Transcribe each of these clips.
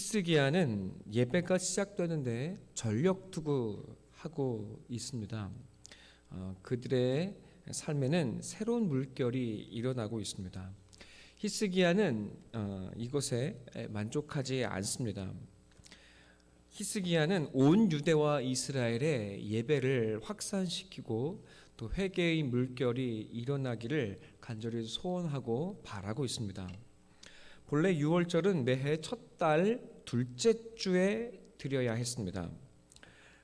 히스기야는 예배가 시작되는데 전력 투구하고 있습니다. 그들의 삶에는 새로운 물결이 일어나고 있습니다. 히스기야는 이것에 만족하지 않습니다. 히스기야는 온 유대와 이스라엘의 예배를 확산시키고 또 회개의 물결이 일어나기를 간절히 소원하고 바라고 있습니다. 본래 유월절은 매해 첫 달 둘째 주에 드려야 했습니다.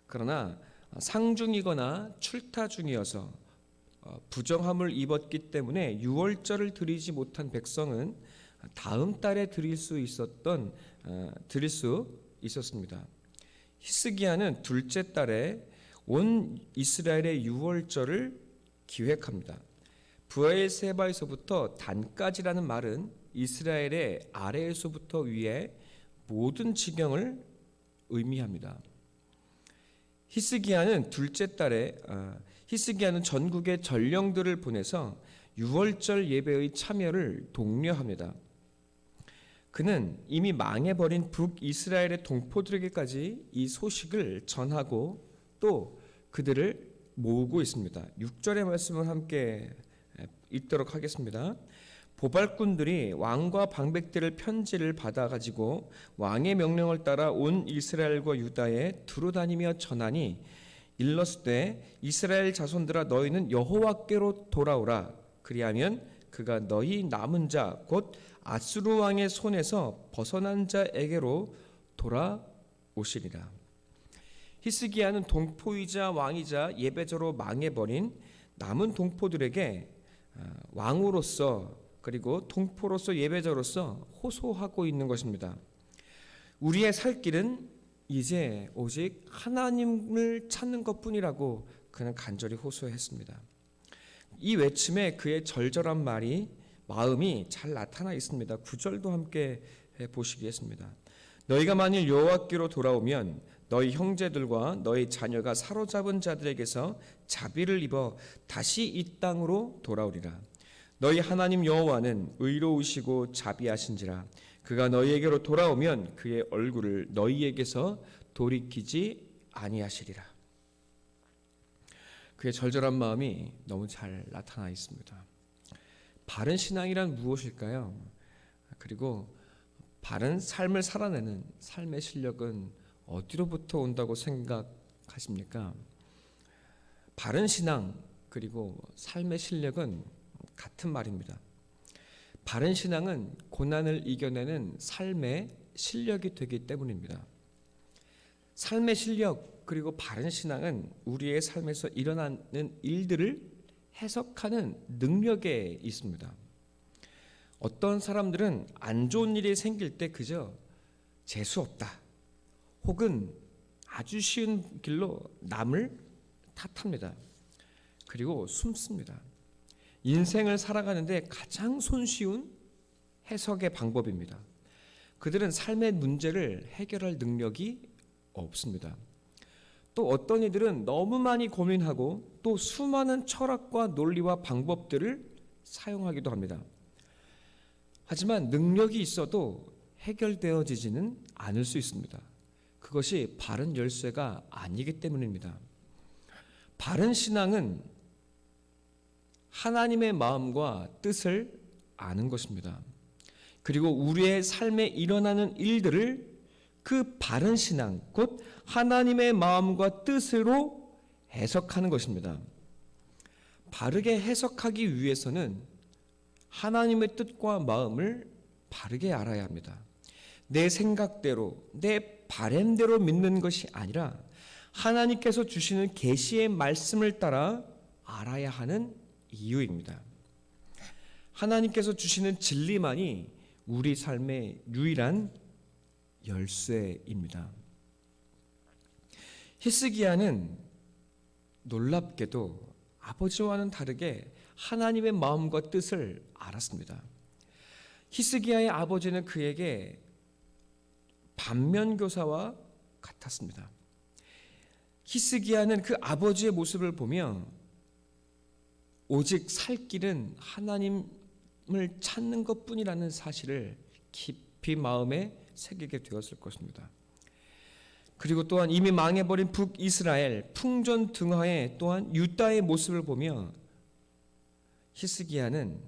그러나 상중이거나 출타 중이어서 부정함을 입었기 때문에 유월절을 드리지 못한 백성은 다음 달에 드릴 수 있었습니다. 히스기야는 둘째 달에 온 이스라엘의 유월절을 기획합니다. 부엘세바에서부터 단까지라는 말은 이스라엘의 아래에서부터 위에 모든 지경을 의미합니다. 히스기야는 둘째 달에 히스기야는 전국의 전령들을 보내서 유월절 예배의 참여를 독려합니다. 그는 이미 망해버린 북이스라엘의 동포들에게까지 이 소식을 전하고 또 그들을 모으고 있습니다. 6절의 말씀을 함께 읽도록 하겠습니다. 보발꾼들이 왕과 방백들을 편지를 받아가지고 왕의 명령을 따라 온 이스라엘과 유다에 두루다니며 전하니 일렀으되 이스라엘 자손들아 너희는 여호와께로 돌아오라. 그리하면 그가 너희 남은 자 곧 아수르 왕의 손에서 벗어난 자에게로 돌아오시리라. 히스기야는 동포이자 왕이자 예배자로 망해버린 남은 동포들에게 왕으로서 그리고 동포로서 예배자로서 호소하고 있는 것입니다. 우리의 살 길은 이제 오직 하나님을 찾는 것뿐이라고 그는 간절히 호소했습니다. 이 외침에 그의 절절한 마음이 잘 나타나 있습니다. 9절도 함께 보시겠습니다. 너희가 만일 여호와께로 돌아오면 너희 형제들과 너희 자녀가 사로잡은 자들에게서 자비를 입어 다시 이 땅으로 돌아오리라. 너희 하나님 여호와는 의로우시고 자비하신지라. 그가 너희에게로 돌아오면 그의 얼굴을 너희에게서 돌이키지 아니하시리라. 그의 절절한 마음이 너무 잘 나타나 있습니다. 바른 신앙이란 무엇일까요? 그리고 바른 삶을 살아내는 삶의 실력은 어디로부터 온다고 생각하십니까? 바른 신앙 그리고 삶의 실력은 같은 말입니다. 바른 신앙은 고난을 이겨내는 삶의 실력이 되기 때문입니다. 삶의 실력 그리고 바른 신앙은 우리의 삶에서 일어나는 일들을 해석하는 능력에 있습니다. 어떤 사람들은 안 좋은 일이 생길 때 그저 재수없다 혹은 아주 쉬운 길로 남을 탓합니다. 그리고 숨습니다. 인생을 살아가는데 가장 손쉬운 해석의 방법입니다. 그들은 삶의 문제를 해결할 능력이 없습니다. 또 어떤 이들은 너무 많이 고민하고 또 수많은 철학과 논리와 방법들을 사용하기도 합니다. 하지만 능력이 있어도 해결되어지지는 않을 수 있습니다. 그것이 바른 열쇠가 아니기 때문입니다. 바른 신앙은 하나님의 마음과 뜻을 아는 것입니다. 그리고 우리의 삶에 일어나는 일들을 그 바른 신앙, 곧 하나님의 마음과 뜻으로 해석하는 것입니다. 바르게 해석하기 위해서는 하나님의 뜻과 마음을 바르게 알아야 합니다. 내 생각대로, 내 바램대로 믿는 것이 아니라 하나님께서 주시는 계시의 말씀을 따라 알아야 하는 이유입니다. 하나님께서 주시는 진리만이 우리 삶의 유일한 열쇠입니다. 히스기야는 놀랍게도 아버지와는 다르게 하나님의 마음과 뜻을 알았습니다. 히스기야의 아버지는 그에게 반면교사와 같았습니다. 히스기야는 그 아버지의 모습을 보며 오직 살 길은 하나님을 찾는 것뿐이라는 사실을 깊이 깊이 마음에 새기게 되었을 것입니다. 그리고 또한 이미 망해버린 북이스라엘 풍전등화의 또한 유다의 모습을 보며 히스기야는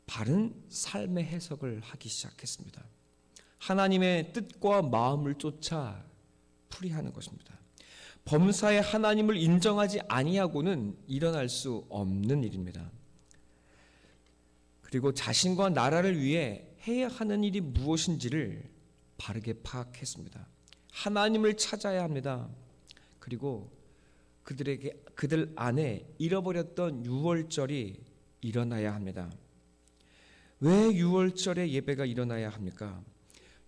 바른 삶의 해석을 하기 시작했습니다. 하나님의 뜻과 마음을 쫓아 풀이하는 것입니다. 범사에 하나님을 인정하지 아니하고는 일어날 수 없는 일입니다. 그리고 자신과 나라를 위해 해야 하는 일이 무엇인지를 바르게 파악했습니다. 하나님을 찾아야 합니다. 그리고 그들 안에 잃어버렸던 유월절이 일어나야 합니다. 왜 유월절에 예배가 일어나야 합니까?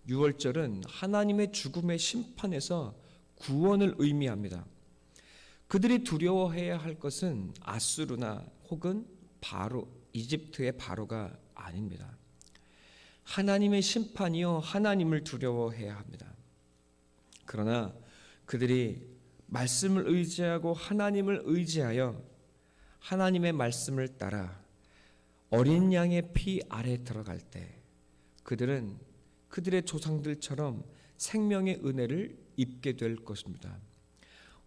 유월절은 하나님의 죽음의 심판에서 구원을 의미합니다. 그들이 두려워해야 할 것은 아수르나 혹은 바로 이집트의 바로가 아닙니다. 하나님의 심판이요 하나님을 두려워해야 합니다. 그러나 그들이 말씀을 의지하고 하나님을 의지하여 하나님의 말씀을 따라 어린 양의 피 아래 들어갈 때 그들은 그들의 조상들처럼 생명의 은혜를 입게 될 것입니다.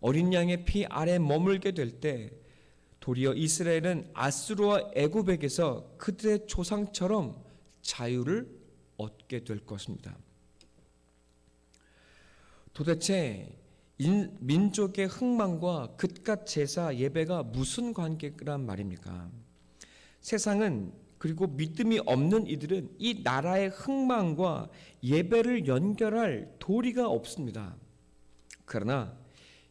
어린 양의 피 아래 머물게 될 때 도리어 이스라엘은 아수르와 애굽에게서 그들의 조상처럼 자유를 얻게 될 것입니다. 도대체 민족의 흥망과 긋갓 제사 예배가 무슨 관계란 말입니까? 세상은 그리고 믿음이 없는 이들은 이 나라의 흥망과 예배를 연결할 도리가 없습니다. 그러나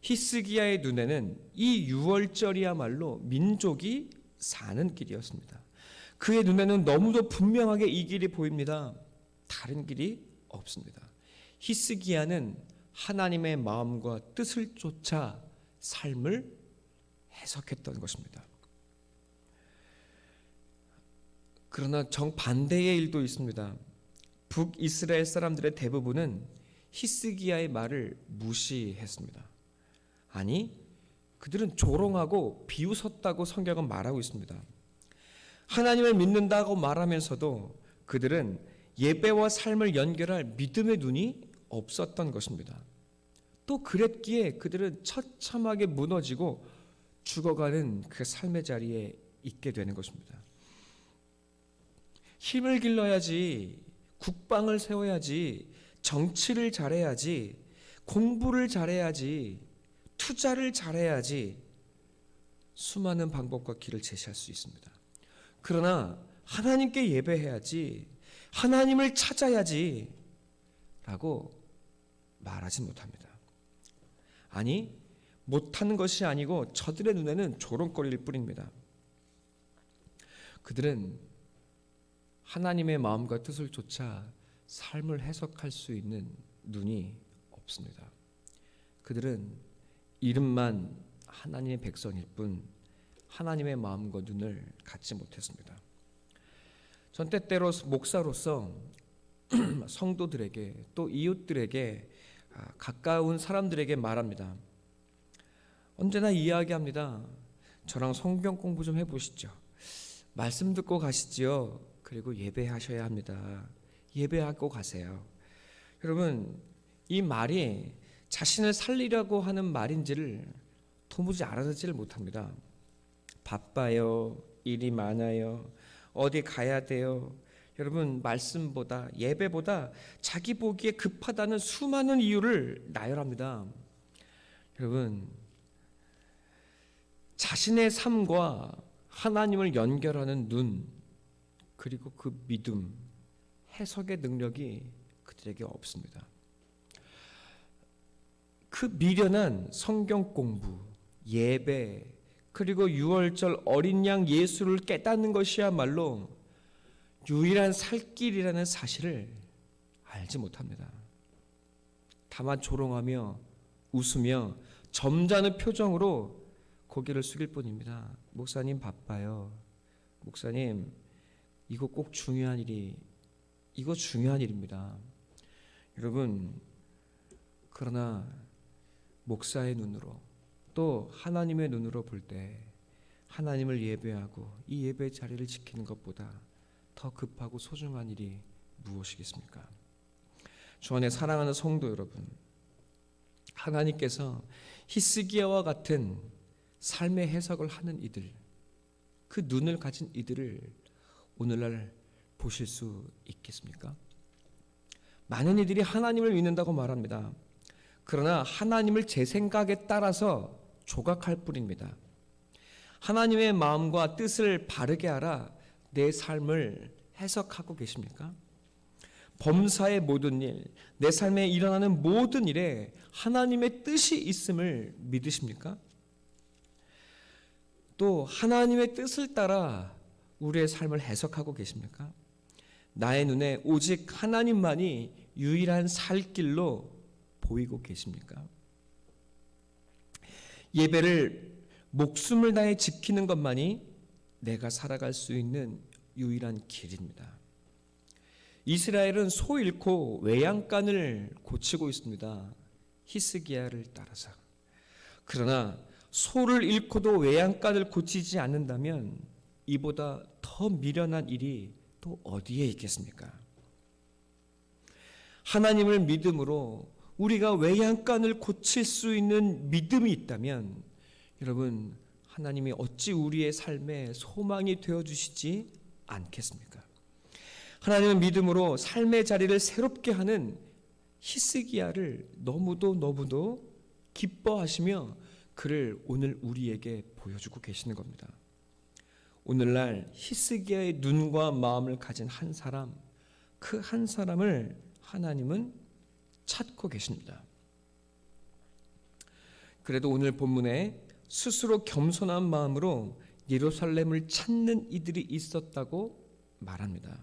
히스기야의 눈에는 이 유월절이야말로 민족이 사는 길이었습니다. 그의 눈에는 너무도 분명하게 이 길이 보입니다. 다른 길이 없습니다. 히스기야는 하나님의 마음과 뜻을 쫓아 삶을 해석했던 것입니다. 그러나 정반대의 일도 있습니다. 북이스라엘 사람들의 대부분은 히스기야의 말을 무시했습니다. 아니, 그들은 조롱하고 비웃었다고 성경은 말하고 있습니다. 하나님을 믿는다고 말하면서도 그들은 예배와 삶을 연결할 믿음의 눈이 없었던 것입니다. 또 그랬기에 그들은 처참하게 무너지고 죽어가는 그 삶의 자리에 있게 되는 것입니다. 힘을 길러야지, 국방을 세워야지, 정치를 잘해야지, 공부를 잘해야지, 투자를 잘해야지 수많은 방법과 길을 제시할 수 있습니다. 그러나 하나님께 예배해야지, 하나님을 찾아야지 라고 말하지 못합니다. 아니, 못하는 것이 아니고 저들의 눈에는 조롱거리일 뿐입니다. 그들은 하나님의 마음과 뜻을 쫓아 삶을 해석할 수 있는 눈이 없습니다. 그들은 이름만 하나님의 백성일 뿐 하나님의 마음과 눈을 갖지 못했습니다. 전 때때로 목사로서 성도들에게 또 이웃들에게 가까운 사람들에게 말합니다. 언제나 이야기합니다. 저랑 성경 공부 좀 해보시죠. 말씀 듣고 가시지요. 그리고 예배하셔야 합니다. 예배하고 가세요. 여러분, 이 말이 자신을 살리려고 하는 말인지를 도무지 알아듣지를 못합니다. 바빠요. 일이 많아요. 어디 가야 돼요. 여러분, 말씀보다 예배보다 자기 보기에 급하다는 수많은 이유를 나열합니다. 여러분, 자신의 삶과 하나님을 연결하는 눈, 그리고 그 믿음, 해석의 능력이 그들에게 없습니다. 그 미련한 성경 공부, 예배, 그리고 유월절 어린 양 예수를 깨닫는 것이야말로 유일한 살 길이라는 사실을 알지 못합니다. 다만 조롱하며 웃으며 점잖은 표정으로 고개를 숙일 뿐입니다. 목사님 바빠요. 목사님 이거 꼭 중요한 일입니다. 여러분, 그러나 목사의 눈으로 또 하나님의 눈으로 볼 때 하나님을 예배하고 이 예배 자리를 지키는 것보다 더 급하고 소중한 일이 무엇이겠습니까? 주 안에 사랑하는 성도 여러분, 하나님께서 히스기야와 같은 삶의 해석을 하는 이들, 그 눈을 가진 이들을 오늘날 보실 수 있겠습니까? 많은 이들이 하나님을 믿는다고 말합니다. 그러나 하나님을 제 생각에 따라서 조각할 뿐입니다. 하나님의 마음과 뜻을 바르게 알아 내 삶을 해석하고 계십니까? 범사의 모든 일, 내 삶에 일어나는 모든 일에 하나님의 뜻이 있음을 믿으십니까? 또 하나님의 뜻을 따라 우리의 삶을 해석하고 계십니까? 나의 눈에 오직 하나님만이 유일한 살 길로 보이고 계십니까? 예배를 목숨을 다해 지키는 것만이 내가 살아갈 수 있는 유일한 길입니다. 이스라엘은 소 잃고 외양간을 고치고 있습니다. 히스기야를 따라서. 그러나 소를 잃고도 외양간을 고치지 않는다면 이보다 더 미련한 일이 또 어디에 있겠습니까? 하나님을 믿음으로 우리가 외양간을 고칠 수 있는 믿음이 있다면 여러분, 하나님이 어찌 우리의 삶에 소망이 되어주시지 않겠습니까? 하나님은 믿음으로 삶의 자리를 새롭게 하는 히스기야를 너무도 기뻐하시며 그를 오늘 우리에게 보여주고 계시는 겁니다. 오늘날 히스기야의 눈과 마음을 가진 한 사람, 그 한 사람을 하나님은 찾고 계십니다. 그래도 오늘 본문에 스스로 겸손한 마음으로 예루살렘을 찾는 이들이 있었다고 말합니다.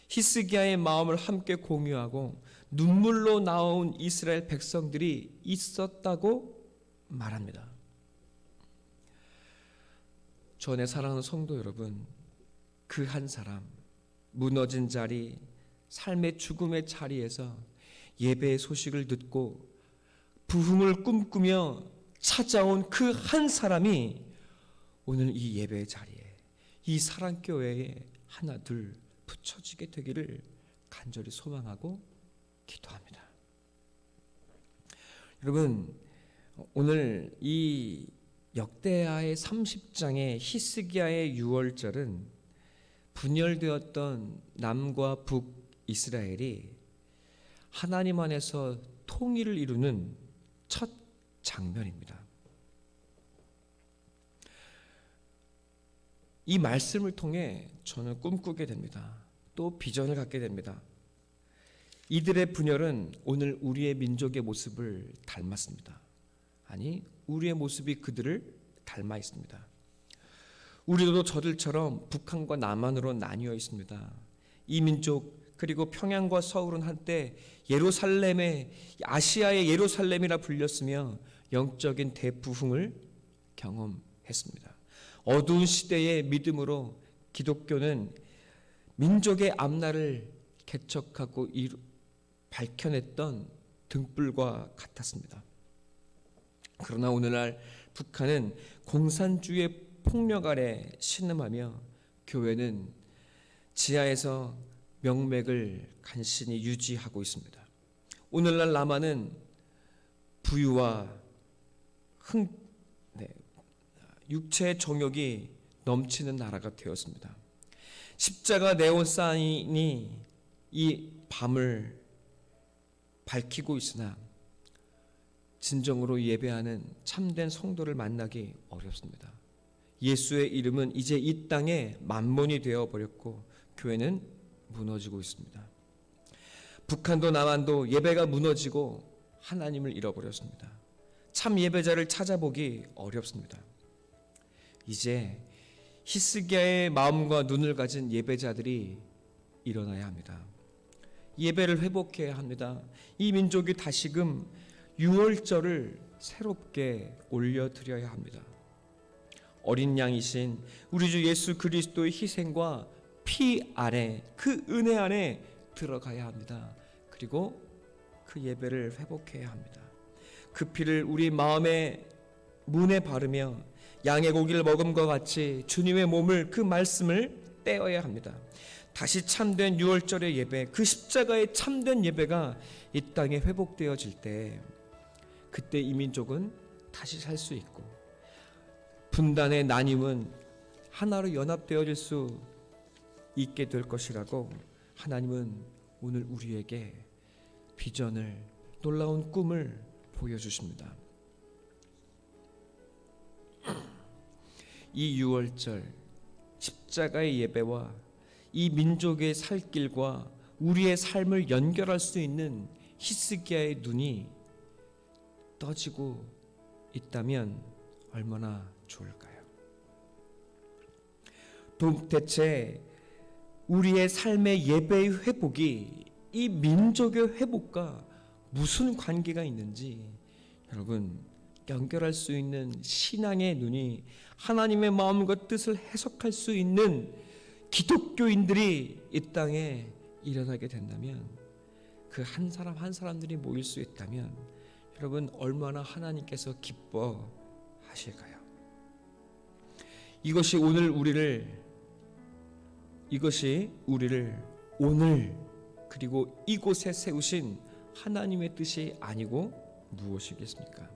히스기야의 마음을 함께 공유하고 눈물로 나온 이스라엘 백성들이 있었다고 말합니다. 전에 사랑하는 성도 여러분, 그 한 사람, 무너진 자리, 삶의 죽음의 자리에서 예배의 소식을 듣고 부흥을 꿈꾸며 찾아온 그 한 사람이 오늘 이 예배의 자리에, 이 사랑교회에 하나 둘 붙여지게 되기를 간절히 소망하고 기도합니다. 여러분, 오늘 이 역대하의 30장의 히스기야의 유월절은 분열되었던 남과 북 이스라엘이 하나님 안에서 통일을 이루는 첫 장면입니다. 이 말씀을 통해 저는 꿈꾸게 됩니다. 또 비전을 갖게 됩니다. 이들의 분열은 오늘 우리의 민족의 모습을 닮았습니다. 아니, 우리의 모습이 그들을 닮아 있습니다. 우리도 저들처럼 북한과 남한으로 나뉘어 있습니다. 이 민족 그리고 평양과 서울은 한때 예루살렘의 아시아의 예루살렘이라 불렸으며 영적인 대부흥을 경험했습니다. 어두운 시대의 믿음으로 기독교는 민족의 앞날을 개척하고 밝혀냈던 등불과 같았습니다. 그러나 오늘날 북한은 공산주의의 폭력 아래 신음하며 교회는 지하에서 명맥을 간신히 유지하고 있습니다. 오늘날 남한은 부유와 육체의 정욕이 넘치는 나라가 되었습니다. 십자가 네온 사인이 이 밤을 밝히고 있으나 진정으로 예배하는 참된 성도를 만나기 어렵습니다. 예수의 이름은 이제 이 땅에 만몬이 되어버렸고 교회는 무너지고 있습니다. 북한도 남한도 예배가 무너지고 하나님을 잃어버렸습니다. 참 예배자를 찾아보기 어렵습니다. 이제 히스기야의 마음과 눈을 가진 예배자들이 일어나야 합니다. 예배를 회복해야 합니다. 이 민족이 다시금 유월절을 새롭게 올려드려야 합니다. 어린 양이신 우리 주 예수 그리스도의 희생과 피 아래, 그 은혜 안에 들어가야 합니다. 그리고 그 예배를 회복해야 합니다. 그 피를 우리 마음의 문에 바르며 양의 고기를 먹음과 같이 주님의 몸을, 그 말씀을 떼어야 합니다. 다시 참된 유월절의 예배, 그 십자가의 참된 예배가 이 땅에 회복되어질 때, 그때 이 민족은 다시 살 수 있고 분단의 나님은 하나로 연합되어질 수 있게 될 것이라고 하나님은 오늘 우리에게 비전을, 놀라운 꿈을 보여주십니다. 이 유월절 십자가의 예배와 이 민족의 살 길과 우리의 삶을 연결할 수 있는 히스기야의 눈이 떠지고 있다면 얼마나 좋을까요? 대체 우리의 삶의 예배의 회복이 이 민족의 회복과 무슨 관계가 있는지 여러분 연결할 수 있는 신앙의 눈이, 하나님의 마음과 뜻을 해석할 수 있는 기독교인들이 이 땅에 일어나게 된다면, 그 한 사람 한 사람들이 모일 수 있다면 여러분 얼마나 하나님께서 기뻐하실까요? 이것이 우리를 오늘 그리고 이곳에 세우신 하나님의 뜻이 아니고 무엇이겠습니까?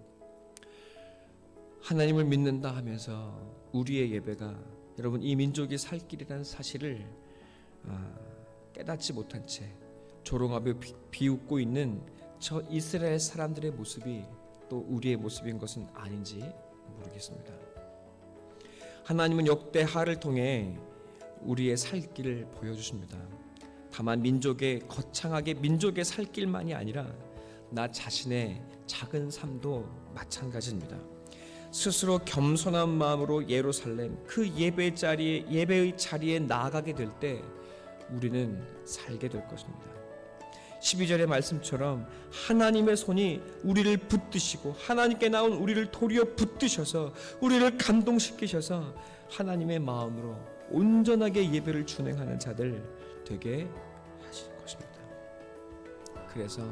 하나님을 믿는다 하면서 우리의 예배가 여러분 이 민족이 살 길이라는 사실을 깨닫지 못한 채 조롱하며 비웃고 있는 저 이스라엘 사람들의 모습이 또 우리의 모습인 것은 아닌지 모르겠습니다. 하나님은 역대하를 통해 우리의 살 길을 보여주십니다. 다만 거창하게 민족의 살 길만이 아니라 나 자신의 작은 삶도 마찬가지입니다. 스스로 겸손한 마음으로 예루살렘 그 예배의 자리에 나아가게 될 때 우리는 살게 될 것입니다. 12절의 말씀처럼 하나님의 손이 우리를 붙드시고 하나님께 나온 우리를 도리어 붙드셔서 우리를 감동시키셔서 하나님의 마음으로 온전하게 예배를 준행하는 자들 되게 하실 것입니다. 그래서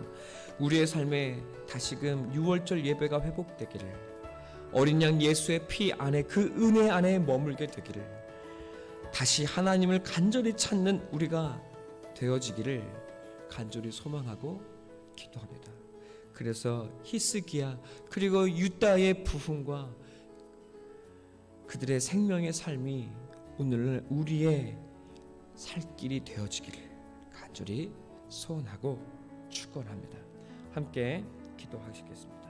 우리의 삶에 다시금 유월절 예배가 회복되기를, 어린 양 예수의 피 안에 그 은혜 안에 머물게 되기를, 다시 하나님을 간절히 찾는 우리가 되어지기를 간절히 소망하고 기도합니다. 그래서 히스기야 그리고 유다의 부흥과 그들의 생명의 삶이 오늘 우리의 살 길이 되어지기를 간절히 소원하고 축원합니다. 함께 기도하시겠습니다.